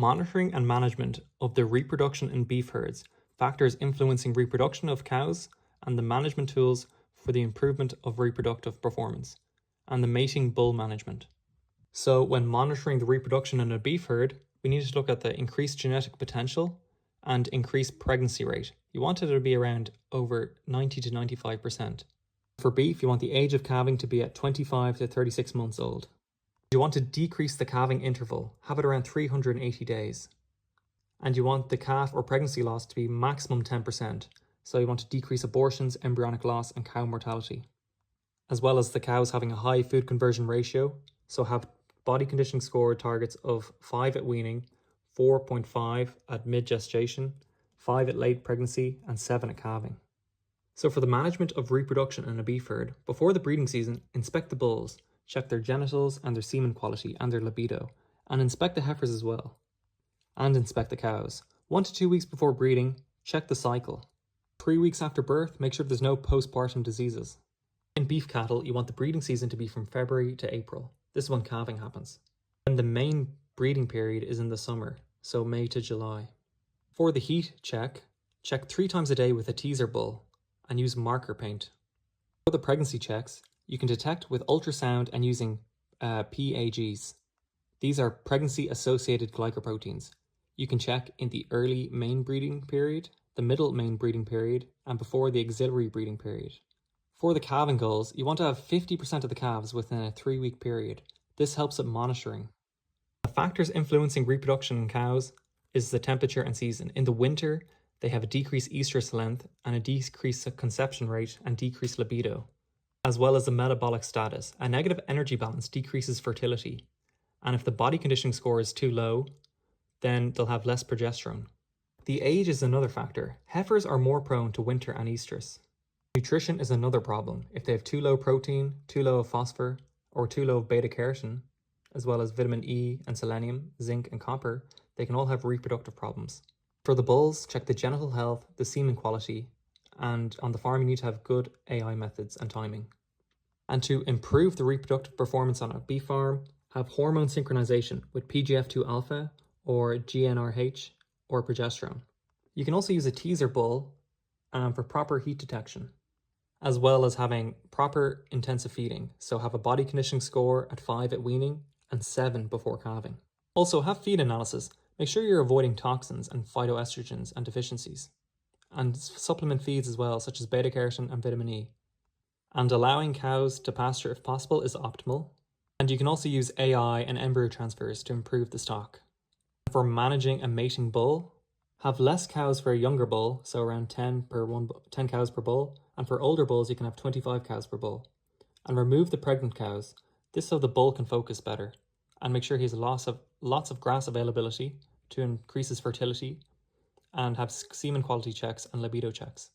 Monitoring and management of the reproduction in beef herds, factors influencing reproduction of cows, and the management tools for the improvement of reproductive performance, and the mating bull management. So when monitoring the reproduction in a beef herd, we need to look at the increased genetic potential and increased pregnancy rate. You want it to be around over 90 to 95%. For beef, you want the age of calving to be at 25 to 36 months old. You want to decrease the calving interval, have it around 380 days. And you want the calf or pregnancy loss to be maximum 10%. So you want to decrease abortions, embryonic loss, and cow mortality. As well as the cows having a high food conversion ratio, so have body conditioning score targets of 5 at weaning, 4.5 at mid-gestation, 5 at late pregnancy, and 7 at calving. So for the management of reproduction in a beef herd, before the breeding season, inspect the bulls, check their genitals and their semen quality and their libido, and inspect the heifers as well. And inspect the cows. 1 to 2 weeks before breeding, check the cycle. 3 weeks after birth, make sure there's no postpartum diseases. In beef cattle, you want the breeding season to be from February to April. This is when calving happens. And the main breeding period is in the summer, so May to July. For the heat check 3 times a day with a teaser bull and use marker paint. For the pregnancy checks, you can detect with ultrasound and using PAGs. These are pregnancy-associated glycoproteins. You can check in the early main breeding period, the middle main breeding period, and before the auxiliary breeding period. For the calving goals, you want to have 50% of the calves within a 3-week period. This helps at monitoring. The factors influencing reproduction in cows is the temperature and season. In the winter, they have a decreased estrus length and a decreased conception rate and decreased libido, as well as the metabolic status. A negative energy balance decreases fertility. And if the body conditioning score is too low, then they'll have less progesterone. The age is another factor. Heifers are more prone to winter and estrus. Nutrition is another problem. If they have too low protein, too low of phosphor, or too low of beta-carotene, as well as vitamin E and selenium, zinc and copper, they can all have reproductive problems. For the bulls, check the genital health, the semen quality, and on the farm you need to have good AI methods and timing. And to improve the reproductive performance on a beef farm, have hormone synchronization with PGF2 alpha or GnRH or progesterone. You can also use a teaser bull for proper heat detection, as well as having proper intensive feeding. So have a body conditioning score at 5 at weaning and 7 before calving. Also have feed analysis. Make sure you're avoiding toxins and phytoestrogens and deficiencies. And supplement feeds as well, such as beta-carotene and vitamin E. And allowing cows to pasture if possible is optimal. And you can also use AI and embryo transfers to improve the stock. For managing a mating bull, have less cows for a younger bull, so around 10 cows per bull, and for older bulls you can have 25 cows per bull. And remove the pregnant cows. This so the bull can focus better. And make sure he has lots of grass availability to increase his fertility, and have semen quality checks and libido checks.